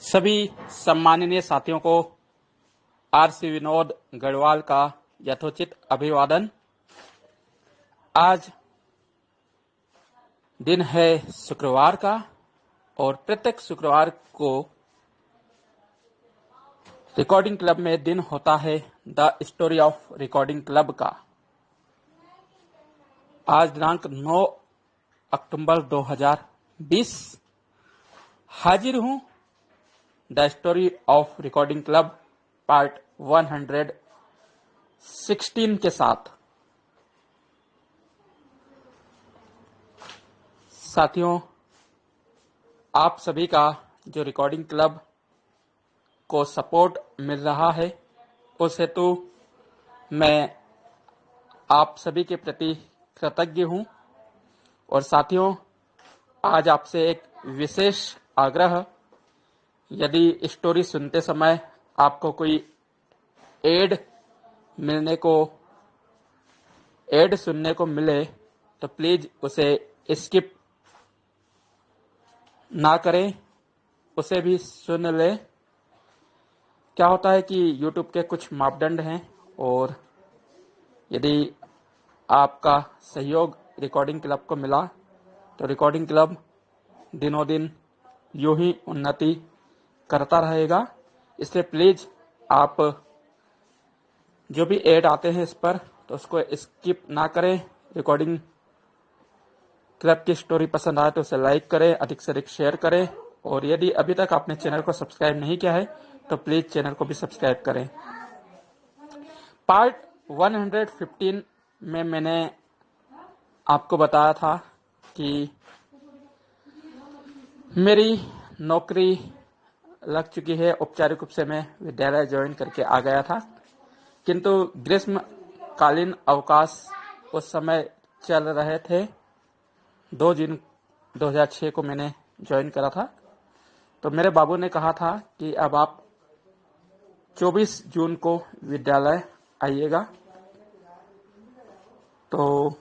सभी सम्माननीय साथियों को आरसी विनोद गढ़वाल का यथोचित अभिवादन। आज दिन है शुक्रवार का और प्रत्येक शुक्रवार को रिकॉर्डिंग क्लब में दिन होता है the story of recording club का। आज दिनांक 9 अक्टूबर 2020 हाजिर हूं the story of recording club part 116 के साथ। साथियों, आप सभी का जो रिकॉर्डिंग क्लब को सपोर्ट मिल रहा है उस हेतु मैं आप सभी के प्रति कृतज्ञ हूं। और साथियों, आज आपसे एक विशेष आग्रह, यदि स्टोरी सुनते समय आपको कोई एड सुनने को मिले तो प्लीज उसे स्किप ना करें, उसे भी सुन लें। क्या होता है कि YouTube के कुछ मापदंड हैं और यदि आपका सहयोग रिकॉर्डिंग क्लब को मिला तो रिकॉर्डिंग क्लब दिनों दिन यूं ही उन्नति करता रहेगा। इसलिए प्लीज आप जो भी ऐड आते हैं इस पर तो उसको स्किप ना करें। रिकॉर्डिंग क्लब की स्टोरी पसंद आए तो उसे लाइक करें, अधिक से अधिक शेयर करें और यदि अभी तक आपने चैनल को सब्सक्राइब नहीं किया है तो प्लीज चैनल को भी सब्सक्राइब करें। पार्ट 115 में मैंने आपको बताया था कि मेरी नौकरी लग चुकी है, औपचारिक रूप से मैं विद्यालय ज्वाइन करके आ गया था, किंतु ग्रीष्मकालीन अवकाश उस समय चल रहे थे। 2 जून 2006 को मैंने ज्वाइन करा था। तो मेरे बाबू ने कहा था कि अब आप 24 जून को विद्यालय आइएगा। तो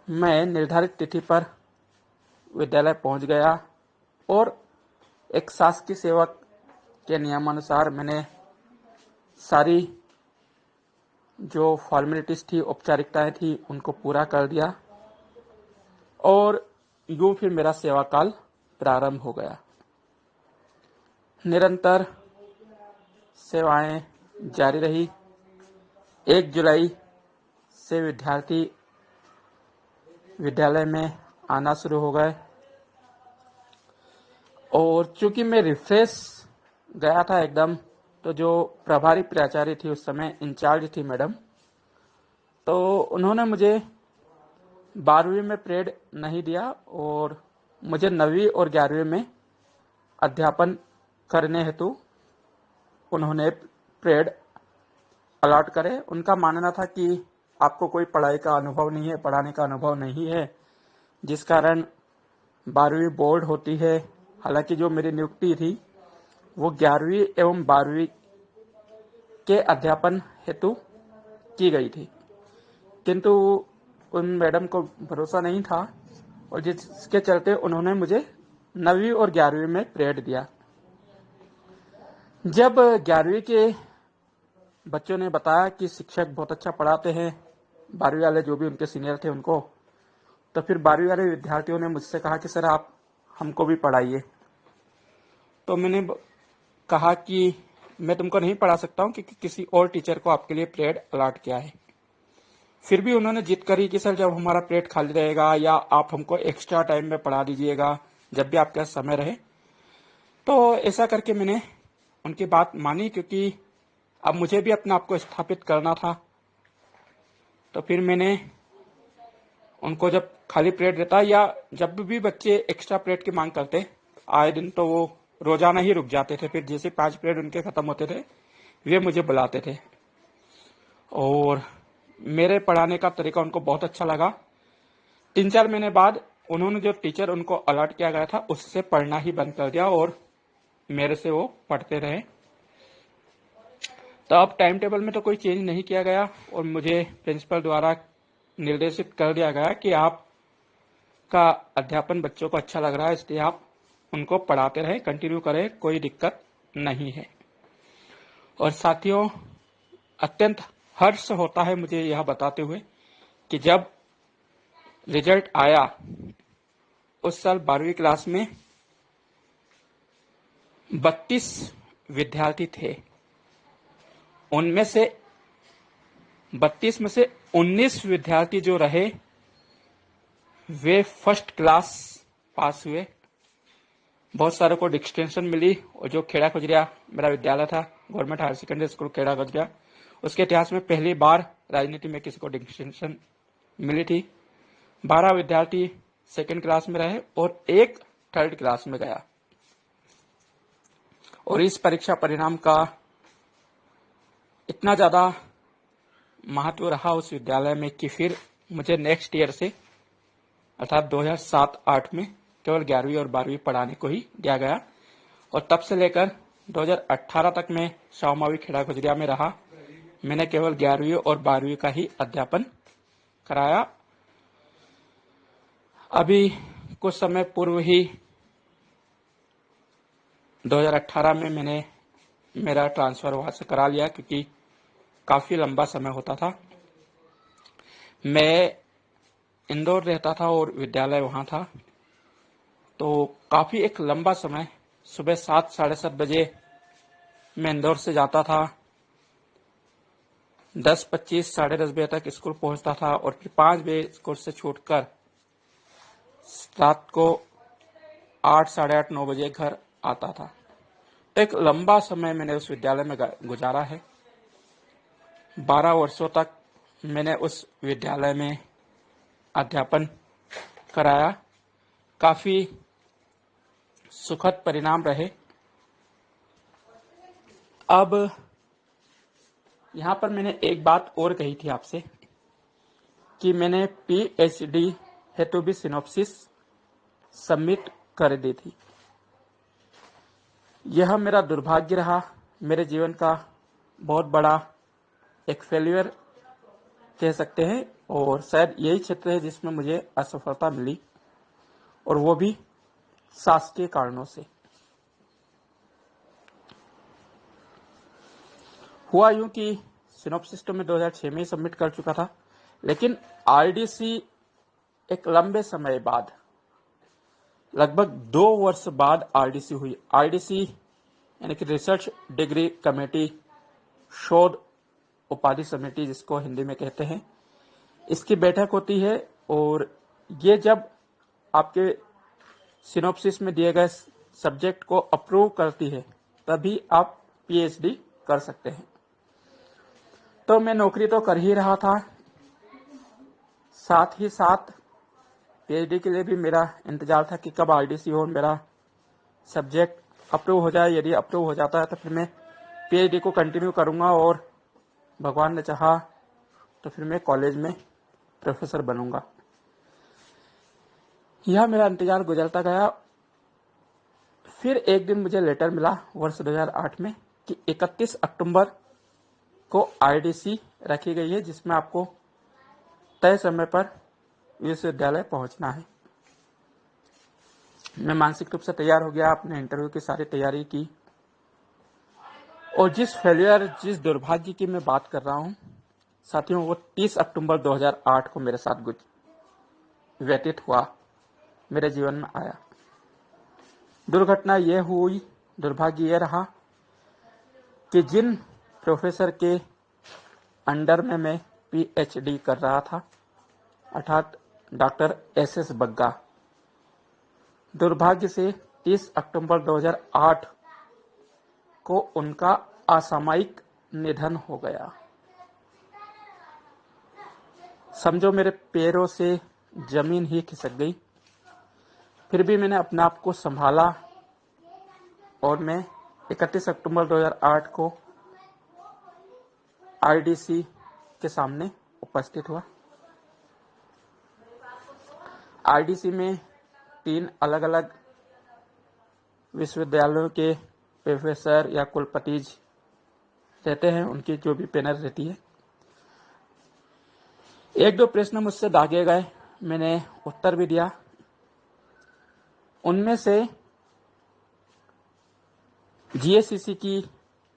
मैं निर्धारित तिथि पर विद्यालय पहुंच गया और एक शासकीय सेवक के नियमानुसार मैंने सारी जो फॉर्मेलिटीज थी, औपचारिकताएं थी, उनको पूरा कर दिया और यूं फिर मेरा सेवा काल प्रारंभ हो गया। निरंतर सेवाएं जारी रही। 1 जुलाई से विद्यार्थी विद्यालय में आना शुरू हो गए और चूंकि मैं रिफ्रेश गया था एकदम, तो जो प्रभारी प्राचार्य थी उस समय, इंचार्ज थी मैडम, तो उन्होंने मुझे 12वीं में पीरियड नहीं दिया और मुझे 9वीं और 11वीं में अध्यापन करने हेतु उन्होंने पीरियड अलॉट करे। उनका मानना था कि आपको कोई पढ़ाई का अनुभव नहीं है, पढ़ाने का अनुभव नहीं है, जिस कारण 12वीं बोर्ड होती है। हालांकि जो मेरी नियुक्ति थी वो 11वीं एवं 12वीं के अध्यापन हेतु की गई थी, किंतु उन मैडम को भरोसा नहीं था और जिसके चलते उन्होंने मुझे 9वीं और 11वीं में पीरियड दिया। जब 11वीं के बच्चों ने बताया कि शिक्षक बहुत अच्छा पढ़ाते हैं, 12वीं वाले जो भी उनके सीनियर थे उनको, तो फिर 12वीं वाले विद्यार्थियों ने मुझसे कहा कि सर आप हमको भी पढ़ाइए। तो मैंने कहा कि मैं तुमको नहीं पढ़ा सकता हूं क्योंकि किसी और टीचर को आपके लिए पीरियड अलॉट किया है। फिर भी उन्होंने जिद करी कि सर जब हमारा पीरियड खाली रहेगा या आप हमको एक्स्ट्रा टाइम में पढ़ा दीजिएगा जब भी आपके पास समय रहे। तो ऐसा करके मैंने उनकी बात मानी, क्योंकि अब मुझे भी अपने आप को स्थापित करना था। तो फिर मैंने उनको जब खाली पीरियड देता या जब भी बच्चे एक्स्ट्रा पीरियड की मांग करते आए दिन, तो वो रोजाना ही रुक जाते थे। फिर जैसे 5 पीरियड उनके खत्म होते थे वे मुझे बुलाते थे और मेरे पढ़ाने का तरीका उनको बहुत अच्छा लगा। 3-4 महीने बाद उन्होंने जो टीचर उनको अलॉट किया गया था उससे पढ़ना ही बंद कर दिया और मेरे से वो पढ़ते रहे। तो अब टाइम टेबल में तो कोई चेंज नहीं किया गया और मुझे प्रिंसिपल द्वारा निर्देशित कर दिया गया कि आपका अध्यापन बच्चों को अच्छा लग रहा है, इसलिए आप उनको पढ़ाते रहे, कंटिन्यू करें, कोई दिक्कत नहीं है। और साथियों, अत्यंत हर्ष होता है मुझे यह बताते हुए कि जब रिजल्ट आया उस साल 12वीं क्लास में 32 विद्यार्थी थे। उनमें से 32 में से 19 विद्यार्थी जो रहे वे फर्स्ट क्लास पास हुए। बहुत सारे को डिस्टिंक्शन मिली। और जो खेड़ा खुजरिया मेरा विद्यालय था, government higher secondary school Kheda Khujariya, उसके इतिहास में पहली बार राजनीति में किसी को डिस्टिंक्शन मिली थी। 12 विद्यार्थी सेकेंड क्लास में रहे और एक थर्ड क्लास में गया। और इस परीक्षा परिणाम का इतना ज्यादा महत्व रहा उस विद्यालय में कि फिर मुझे नेक्स्ट ईयर से अर्थात 2007-08 में केवल 11वीं और 12वीं पढ़ाने को ही दिया गया। और तब से लेकर 2018 तक मैं शाहमावी खेड़ा खुजरिया में रहा। मैंने केवल 11वीं और 12वीं का ही अध्यापन कराया। अभी कुछ समय पूर्व ही 2018 में मैंने मेरा ट्रांसफर वहां से करा लिया, क्योंकि काफी लंबा समय होता था। मैं इंदौर रहता था और विद्यालय वहां था, तो काफी एक लंबा समय, सुबह 7 साढ़े 7 बजे मैं इंदौर से जाता था, 10:25 साढ़े 10 बजे तक स्कूल पहुंचता था और फिर 5 बजे स्कूल से छूटकर रात को 8 साढ़े 8 9 बजे घर आता था। एक लंबा समय मैंने उस विद्यालय में गुजारा है। 12 वर्षों तक मैंने उस विद्यालय में अध्यापन कराया। काफी सुखद परिणाम रहे। अब यहां पर मैंने एक बात और कही थी आपसे कि मैंने पीएचडी हेतु भी सिनॉप्सिस सबमिट कर दी थी। यह मेरा दुर्भाग्य रहा, मेरे जीवन का बहुत बड़ा एक फेल्यूर कह सकते हैं। और शायद यही क्षेत्र है जिसमें मुझे असफलता मिली, और वो भी शासकीय कारणों से। हुआ यूं कि सिनॉप्सिस तो मैं 2006 में ही सबमिट कर चुका था, लेकिन आरडीसी एक लंबे समय बाद, लगभग 2 वर्ष बाद आरडीसी हुई। आरडीसी यानी कि रिसर्च डिग्री कमेटी, शोध उपाधि समिति जिसको हिंदी में कहते हैं, इसकी बैठक होती है। और ये जब आपके सिनॉप्सिस में दिए गए सब्जेक्ट को अप्रूव करती है, तभी आप पीएचडी कर सकते हैं। तो मैं नौकरी तो कर ही रहा था, साथ ही साथ पीएचडी के लिए भी मेरा इंतजार था कि कब आरडीसी हो, मेरा सब्जेक्ट अप्रूव हो जाए। यदि अप्रूव हो जाता है तो फिर मैं पीएचडी को कंटिन्यू करूंगा, और भगवान ने चाहा तो फिर मैं कॉलेज में प्रोफेसर बनूंगा। यह मेरा इंतजार गुजरता गया। फिर एक दिन मुझे लेटर मिला वर्ष 2008 में कि 31 अक्टूबर को आईडीसी रखी गई है, जिसमें आपको तय समय पर विश्वविद्यालय पहुंचना है। मैं मानसिक रूप से तैयार हो गया, अपने इंटरव्यू की सारी तैयारी की। और जिस फेलियर, जिस दुर्भाग्य की मैं बात कर रहा हूं साथियों, वो 30 अक्टूबर 2008 को मेरे साथ व्यतीत हुआ, मेरे जीवन में आया। दुर्घटना यह हुई, दुर्भाग्य यह रहा कि जिन प्रोफेसर के अंडर में मैं पीएचडी कर रहा था, अर्थात डॉक्टर एसएस बग्गा, दुर्भाग्य से 30 अक्टूबर 2008 को उनका असामयिक निधन हो गया। समझो मेरे पैरों से जमीन ही खिसक गई। फिर भी मैंने अपने आप को संभाला और मैं 31 अक्टूबर 2008 को आईडीसी के सामने उपस्थित हुआ। आईडीसी में 3 अलग अलग विश्वविद्यालयों के प्रोफेसर या कुलपति रहते हैं, उनकी जो भी पैनल रहती है। 1-2 प्रश्न मुझसे दागे गए, मैंने उत्तर भी दिया। उनमें से जीएससीसी की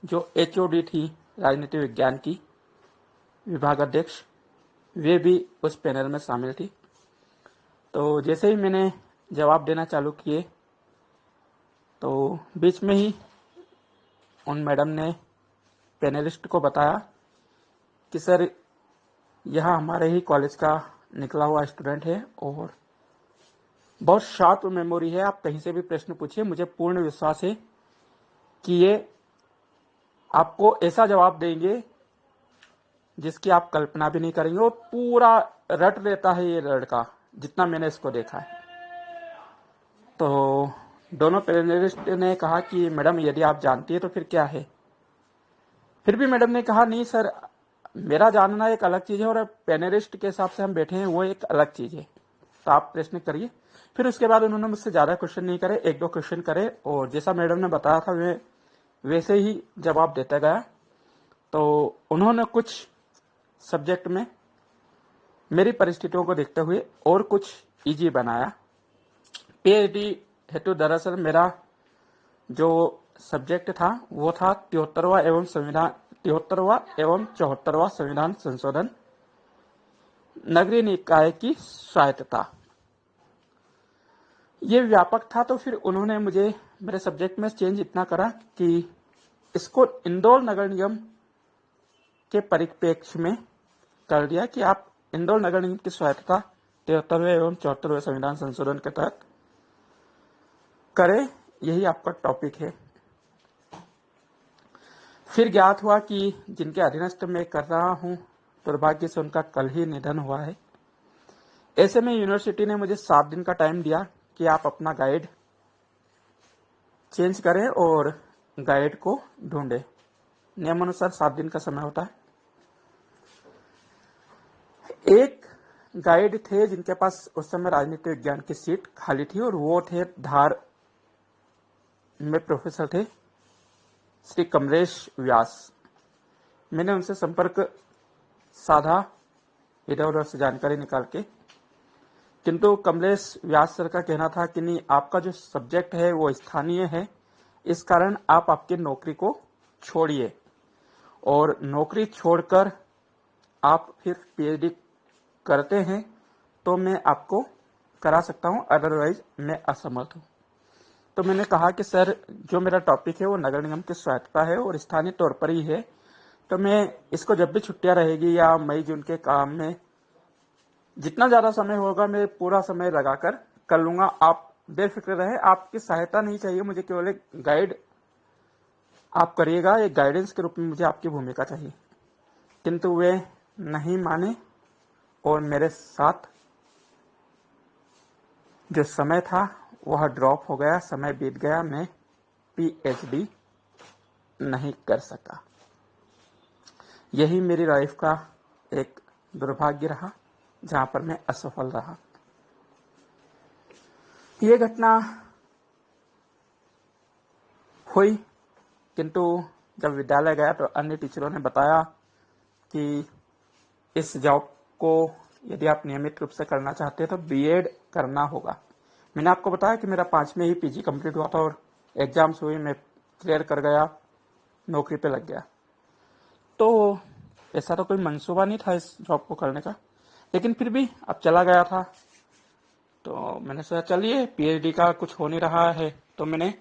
जो एचओडी थी राजनीति विज्ञान की विभाग अध्यक्ष, वे भी उस पैनल में शामिल थी। तो जैसे ही मैंने जवाब देना चालू किए तो बीच में ही उन मैडम ने पैनलिस्ट को बताया कि सर यह हमारे ही कॉलेज का निकला हुआ स्टूडेंट है और बहुत शार्प मेमोरी है, आप कहीं से भी प्रश्न पूछिए, मुझे पूर्ण विश्वास है कि ये आपको ऐसा जवाब देंगे जिसकी आप कल्पना भी नहीं करेंगे और पूरा रट लेता है ये लड़का, जितना मैंने इसको देखा है। तो दोनों पैनलिस्ट ने कहा कि मैडम यदि आप जानती है तो फिर क्या है। फिर भी मैडम ने कहा नहीं सर, मेरा जानना एक अलग चीज है और पैनलिस्ट के हिसाब से हम बैठे हैं वो एक अलग चीज है, तो आप प्रश्न करिए। फिर उसके बाद उन्होंने मुझसे ज्यादा क्वेश्चन नहीं करे, एक दो क्वेश्चन करे और जैसा मैडम ने बताया था वे वैसे ही जवाब देता गया। तो उन्होंने कुछ सब्जेक्ट में मेरी परिस्थितियों को देखते हुए और कुछ इजी बनाया। पीएचडी हेतु दरअसल मेरा जो सब्जेक्ट था वो था 73वां एवं 74वां संविधान संशोधन, नगरीय निकाय की स्वायत्तता। ये व्यापक था, तो फिर उन्होंने मुझे मेरे सब्जेक्ट में चेंज इतना करा कि इसको इंदौर नगर निगम के परिप्रेक्ष्य में कर दिया कि आप इंदौर नगर निगम की स्वायत्तता 73वें एवं 74वें संविधान संशोधन के तहत करें, यही आपका टॉपिक है। फिर ज्ञात हुआ कि जिनके अधीनस्थ में कर रहा हूं दुर्भाग्य से उनका कल ही निधन हुआ है। ऐसे में यूनिवर्सिटी ने मुझे 7 दिन का टाइम दिया कि आप अपना गाइड चेंज करें और गाइड को ढूंढे। नियमानुसार 7 दिन का समय होता है। एक गाइड थे जिनके पास उस समय राजनीति विज्ञान की सीट खाली थी और वो थे धार में प्रोफेसर थे श्री कमलेश व्यास। मैंने उनसे संपर्क साधा इधर उधर से जानकारी निकाल के, किंतु कमलेश व्यास सर का कहना था कि नहीं, आपका जो सब्जेक्ट है वो स्थानीय है, इस कारण आप आपकी नौकरी को छोड़िए और नौकरी छोड़कर आप फिर पीएचडी करते हैं तो मैं आपको करा सकता हूं, अदरवाइज मैं असमर्थ हूं। तो मैंने कहा कि सर जो मेरा टॉपिक है वो नगर निगम की स्वायत्तता है और स्थानीय तौर पर ही है, तो मैं इसको जब भी छुट्टियां रहेगी या मई जून के काम में जितना ज्यादा समय होगा मैं पूरा समय लगाकर कर लूंगा, आप बेफिक्र रहे, आपकी सहायता नहीं चाहिए मुझे, केवल एक गाइड आप करिएगा, एक गाइडेंस के रूप में मुझे आपकी भूमिका चाहिए। किंतु वे नहीं माने और मेरे साथ जो समय था वह ड्रॉप हो गया, समय बीत गया, मैं पीएचडी नहीं कर सका। यही मेरी लाइफ का एक दुर्भाग्य रहा जहां पर मैं असफल रहा। ये घटना हुई, किंतु जब विद्यालय गया तो अन्य टीचरों ने बताया कि इस जॉब को यदि आप नियमित रूप से करना चाहते हैं तो बीएड करना होगा। मैंने आपको बताया कि मेरा 5 में ही पीजी कंप्लीट हुआ था और एग्जाम्स हुए, मैं क्लियर कर गया, नौकरी पे लग गया। तो ऐसा तो कोई मंसूबा नहीं था इस जॉब को करने का, लेकिन फिर भी अब चला गया था। तो मैंने सोचा चलिए पीएचडी का कुछ हो नहीं रहा है, तो मैंने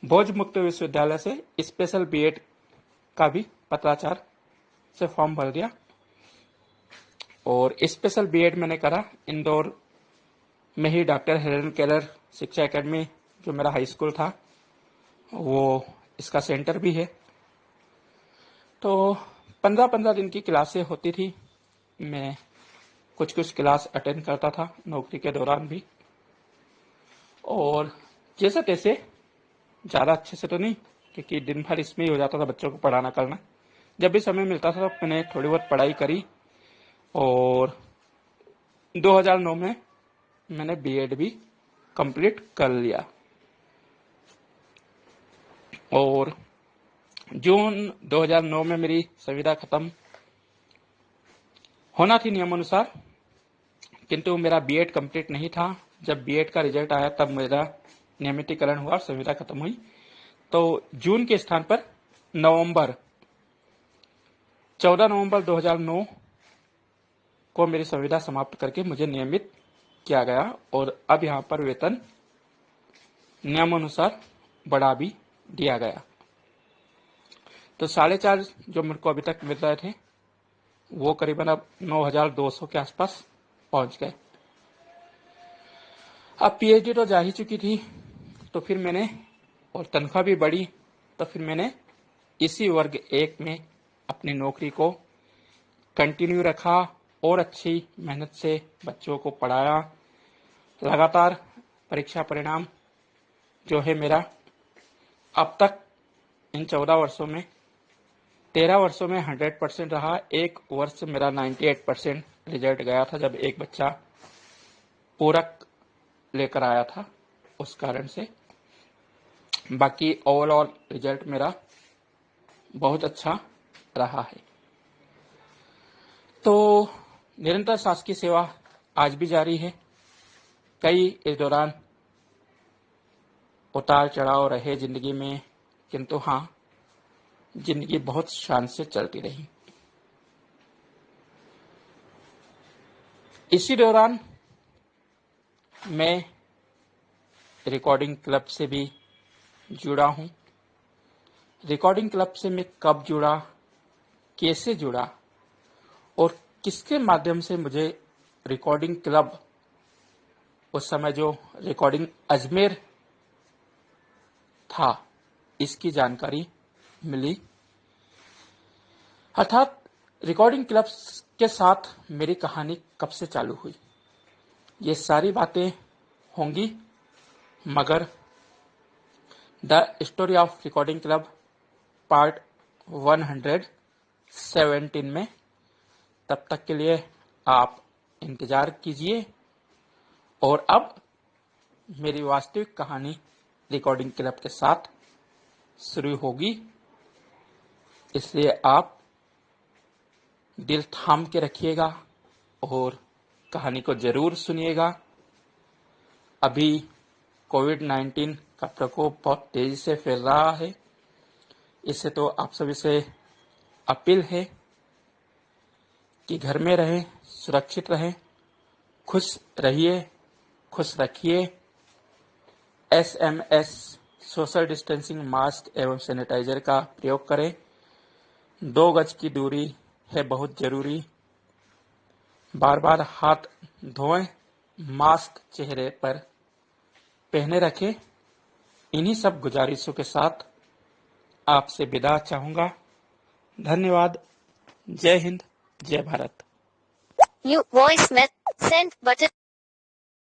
भोज मुक्त विश्वविद्यालय से स्पेशल बीएड का भी पत्राचार से फॉर्म भर दिया और स्पेशल बीएड मैंने करा इंदौर में ही डॉक्टर हेलेन केलर शिक्षा एकेडमी, जो मेरा हाई स्कूल था, वो इसका सेंटर भी है। तो 15-15 दिन की क्लासें होती थी, मैं कुछ कुछ क्लास अटेंड करता था नौकरी के दौरान भी, और जैसे तैसे, ज़्यादा अच्छे से तो नहीं क्योंकि दिन भर इसमें ही हो जाता था बच्चों को पढ़ाना करना। जब भी समय मिलता था तो मैंने थोड़ी बहुत पढ़ाई करी और 2009 में मैंने बीएड भी कंप्लीट कर लिया और जून 2009 में मेरी संविदा खत्म होना थी नियमानुसार, किंतु मेरा बीएड कंप्लीट नहीं था। जब बीएड का रिजल्ट आया तब मेरा नियमितीकरण हुआ और संविदा खत्म हुई। तो जून के स्थान पर 14 नवंबर 2009 को मेरी संविदा समाप्त करके मुझे नियमित किया गया और अब यहाँ पर वेतन नियमानुसार बढ़ा भी दिया गया। तो 4.5 जो मेरे को अभी तक मिल रहे थे वो करीबन अब 9,200 के आसपास पहुंच गए। अब पीएचडी तो जा ही चुकी थी, तो फिर मैंने, और तनख्वाह भी बढ़ी, तो फिर मैंने इसी वर्ग 1 में अपनी नौकरी को कंटिन्यू रखा और अच्छी मेहनत से बच्चों को पढ़ाया। लगातार परीक्षा परिणाम जो है मेरा अब तक इन 14 वर्षों में 13 वर्षों में 100% रहा। एक वर्ष मेरा 98% रिजल्ट गया था जब एक बच्चा पूरक लेकर आया था, उस कारण से। बाकी ओवरऑल रिजल्ट मेरा बहुत अच्छा रहा है। तो निरंतर शासकीय सेवा आज भी जारी है। कई इस दौरान उतार चढ़ाव रहे जिंदगी में, किंतु हाँ, जिंदगी बहुत शान से चलती रही। इसी दौरान मैं रिकॉर्डिंग क्लब से भी जुड़ा हूं। रिकॉर्डिंग क्लब से मैं कब जुड़ा, कैसे जुड़ा और किसके माध्यम से मुझे रिकॉर्डिंग क्लब, उस समय जो रिकॉर्डिंग अजमेर था, इसकी जानकारी मिली। अर्थात रिकॉर्डिंग क्लब के साथ मेरी कहानी कब से चालू हुई, ये सारी बातें होंगी, मगर the story of recording club part 117 में। तब तक के लिए आप इंतजार कीजिए। और अब मेरी वास्तविक कहानी रिकॉर्डिंग क्लब के साथ शुरू होगी, इसलिए आप दिल थाम के रखिएगा और कहानी को जरूर सुनिएगा। अभी कोविड-19 का प्रकोप बहुत तेजी से फैल रहा है। इससे तो आप सभी से अपील है कि घर में रहें, सुरक्षित रहें, खुश रहिए, खुश रखिए। SMS, सोशल डिस्टेंसिंग, मास्क एवं सैनिटाइजर का प्रयोग करें। 2 गज की दूरी है बहुत जरूरी। बार बार हाथ धोएं, मास्क चेहरे पर पहने रखें। इन्हीं सब गुजारिशों के साथ आपसे विदा चाहूंगा। धन्यवाद। जय हिंद, जय Bharat. New voice send button.